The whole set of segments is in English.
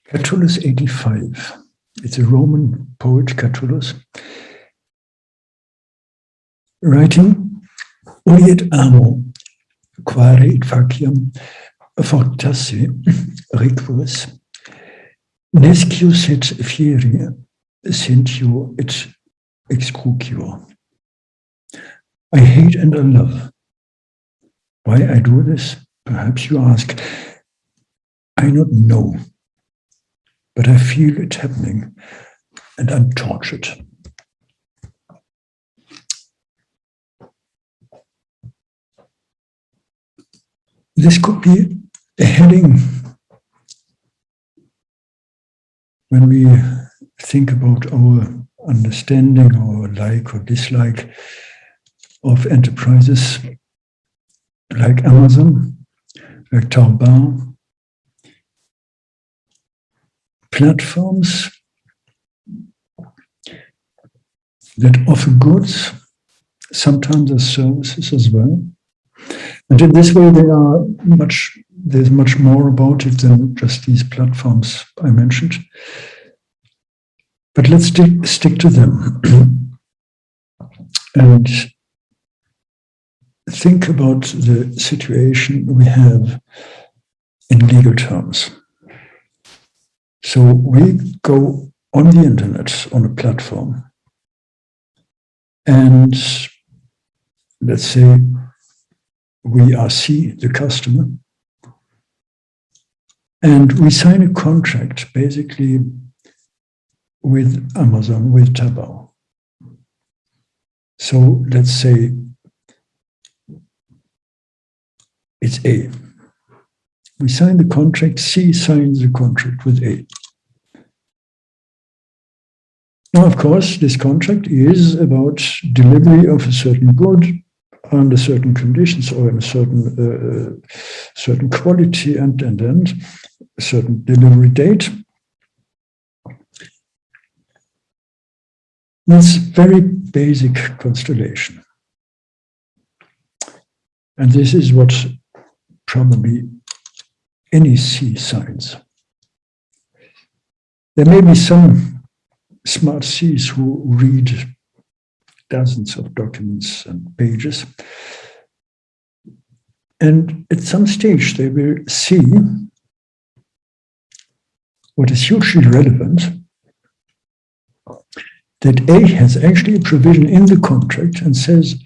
Catullus 85. It's a Roman poet, Catullus, writing, Oiet amo, quare it faciam fortasse requis, nescius et fieri sentio et excrucio. I hate and I love. Why I do this? Perhaps you ask. I don't know, but I feel it happening and I'm tortured. This could be a heading when we think about our understanding or like or dislike of enterprises like Amazon, like Taobao, platforms that offer goods, sometimes as services as well. And in this way, there's much more about it than just these platforms I mentioned. But let's stick to them and think about the situation we have in legal terms. So we go on the internet, on a platform, and let's say we are C, the customer, and we sign a contract basically with Amazon, with Taobao. So let's say it's A. We sign the contract, C signs the contract with A. Now, of course, this contract is about delivery of a certain good under certain conditions or in a certain quality and a certain delivery date. That's very basic constellation. And this is what probably any C signs. There may be some smart Cs who read dozens of documents and pages. And at some stage, they will see what is hugely relevant, that A has actually a provision in the contract and says,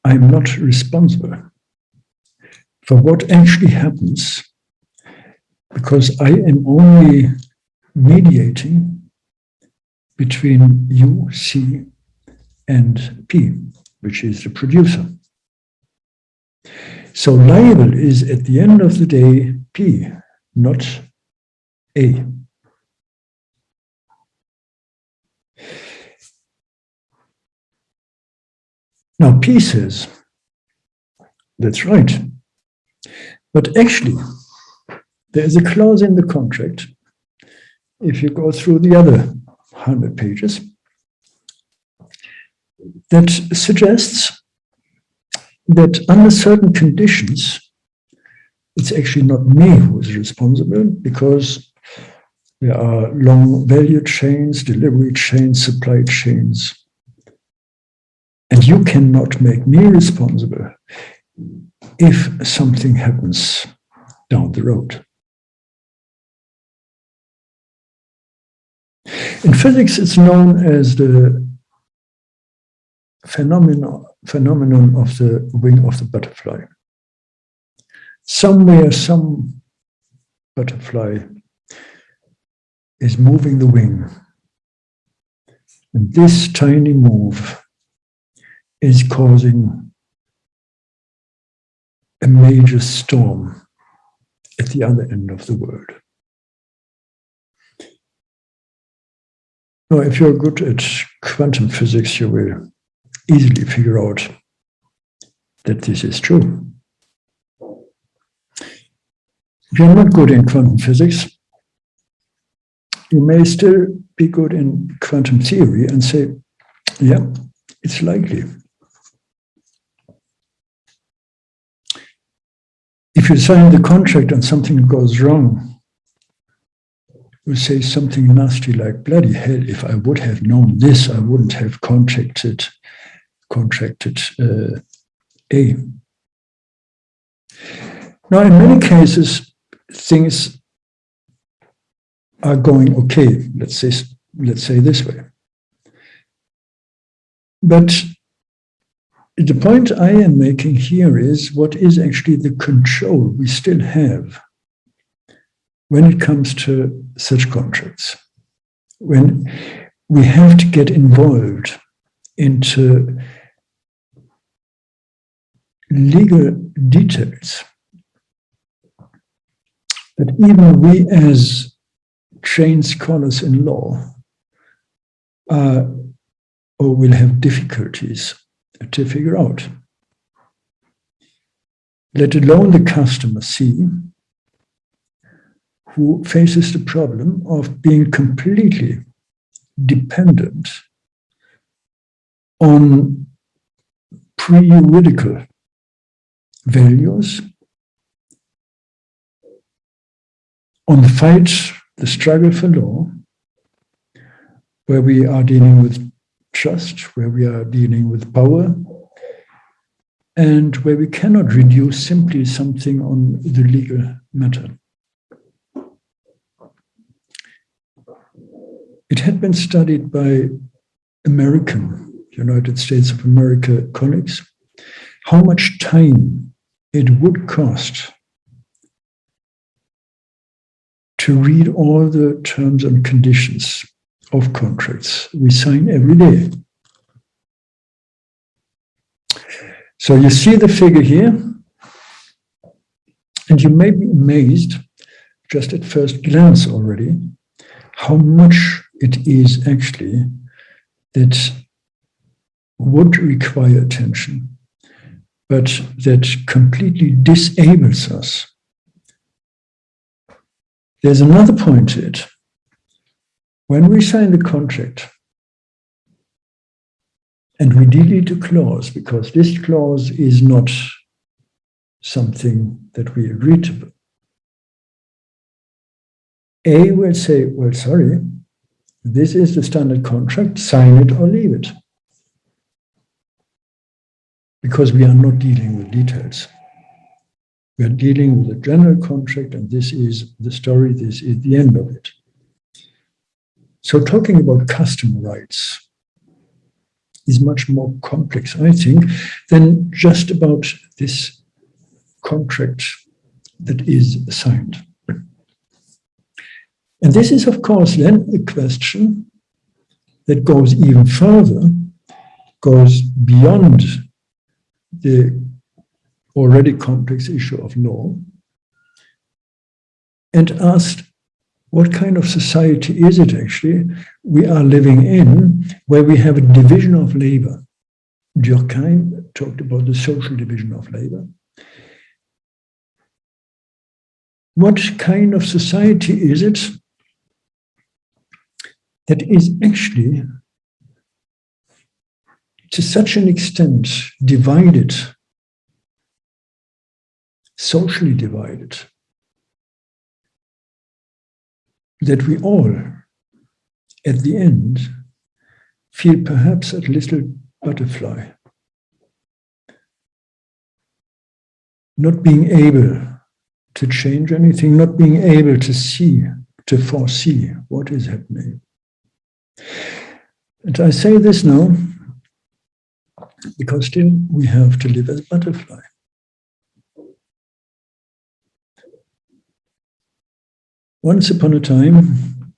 I'm not responsible for what actually happens because I am only mediating between you, C, and P, which is the producer. So liable is at the end of the day P, not A. Now P says, that's right. But actually, there is a clause in the contract, if you go through the other 100 pages, that suggests that under certain conditions, it's actually not me who is responsible because there are long value chains, delivery chains, supply chains. And you cannot make me responsible if something happens down the road. In physics, it's known as the phenomenon of the wing of the butterfly. Somewhere, some butterfly is moving the wing. And this tiny move is causing a major storm at the other end of the world. Now, if you're good at quantum physics, you will easily figure out that this is true. If you're not good in quantum physics, you may still be good in quantum theory and say, yeah, it's likely. If you sign the contract and something goes wrong, will say something nasty like, bloody hell, if I would have known this, I wouldn't have contracted A. Now, in many cases, things are going okay, let's say this way. But the point I am making here is what is actually the control we still have when it comes to such contracts, when we have to get involved into legal details that even we as trained scholars in law are or will have difficulties to figure out. Let alone the customer see, who faces the problem of being completely dependent on pre-juridical values, on the fight, the struggle for law, where we are dealing with trust, where we are dealing with power, and where we cannot reduce simply something on the legal matter. It had been studied by United States of America colleagues, how much time it would cost to read all the terms and conditions of contracts we sign every day. So you see the figure here, and you may be amazed, just at first glance already, how much it is actually that would require attention, but that completely disables us. There's another point to it. When we sign the contract and we delete a clause, because this clause is not something that we agree to, A will say, well, sorry, this is the standard contract, sign it or leave it. Because we are not dealing with details. We are dealing with a general contract, and this is the story, this is the end of it. So talking about customer rights is much more complex, I think, than just about this contract that is signed. And this is, of course, then a question that goes even further, goes beyond the already complex issue of law, and asks, what kind of society is it actually we are living in, where we have a division of labor? Durkheim talked about the social division of labor. What kind of society is it that is actually to such an extent divided, socially divided, that we all, at the end, feel perhaps a little butterfly, not being able to change anything, not being able to see, to foresee what is happening. And I say this now because still we have to live as a butterfly. Once upon a time,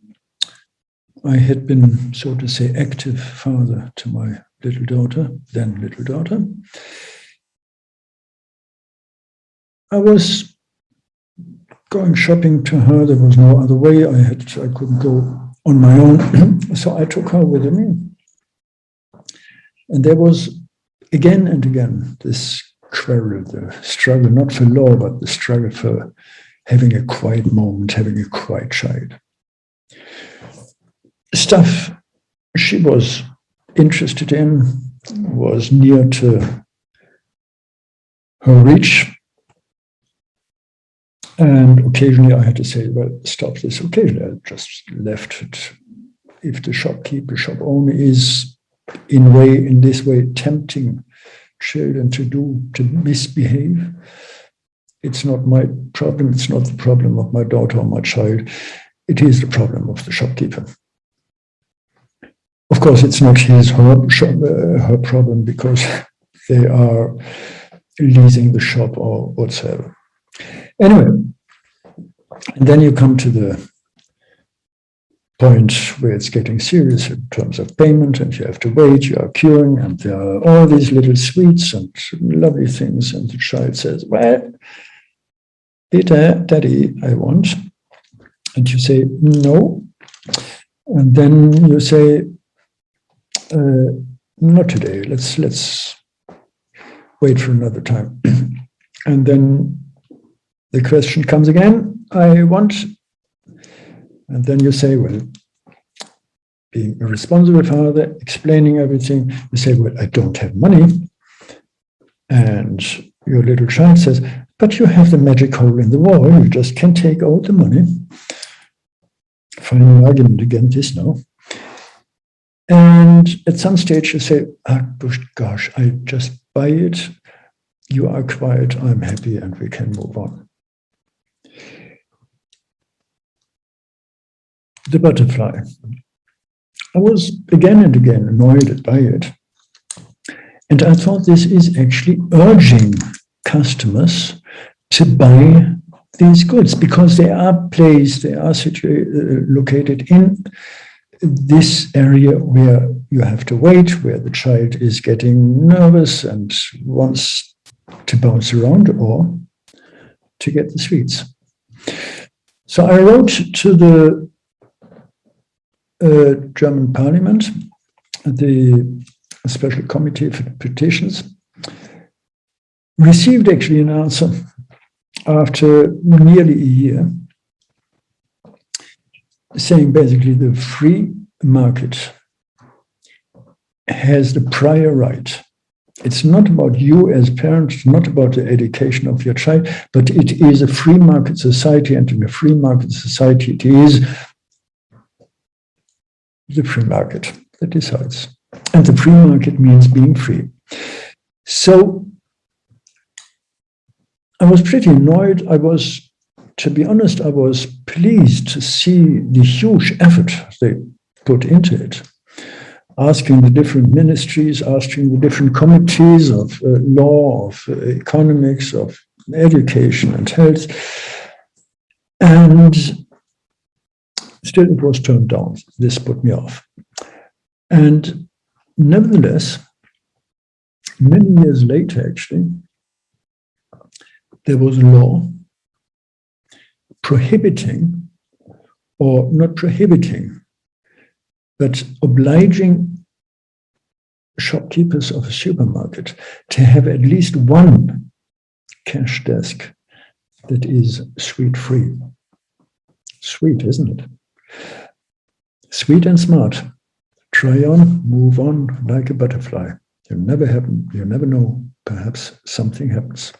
I had been, so to say, active father to my little daughter, then little daughter. I was going shopping to her. There was no other way. I couldn't go on my own, so I took her with me. And there was again and again this quarrel, the struggle, not for law, but the struggle for having a quiet moment, having a quiet child. Stuff she was interested in was near to her reach. And occasionally I had to say, well, stop this. Occasionally I just left it. If the shopkeeper, shop owner is in this way tempting children to misbehave, it's not my problem. It's not the problem of my daughter or my child. It is the problem of the shopkeeper. Of course, it's not her problem because they are leasing the shop or whatsoever. Anyway, and then you come to the point where it's getting serious in terms of payment, and you have to wait, you are queuing, and there are all these little sweets and lovely things, and the child says, well, Peter, Daddy, I want. And you say, no. And then you say, not today, let's wait for another time. And then the question comes again, I want. And then you say, well, being a responsible father, explaining everything, you say, well, I don't have money. And your little child says, but you have the magic hole in the wall, you just can take out the money. Final argument against this now. And at some stage you say, oh, gosh, I just buy it, you are quiet, I'm happy, and we can move on. The butterfly. I was again and again annoyed by it. And I thought this is actually urging customers to buy these goods because they are placed, they are located in this area where you have to wait, where the child is getting nervous and wants to bounce around or to get the sweets. So I wrote to the German Parliament, the Special Committee for Petitions, received actually an answer after nearly a year, saying basically the free market has the prior right. It's not about you as parents, it's not about the education of your child, but it is a free market society, and in a free market society it is the free market that decides. And the free market means being free. So I was pretty annoyed. To be honest, I was pleased to see the huge effort they put into it, asking the different ministries, asking the different committees of law, of economics, of education and health. And still it was turned down. This put me off. And nevertheless, many years later, actually, there was a law prohibiting, or not prohibiting, but obliging shopkeepers of a supermarket to have at least one cash desk that is sweet-free. Sweet, isn't it? Sweet and smart. Try on, move on like a butterfly. You never know, perhaps something happens.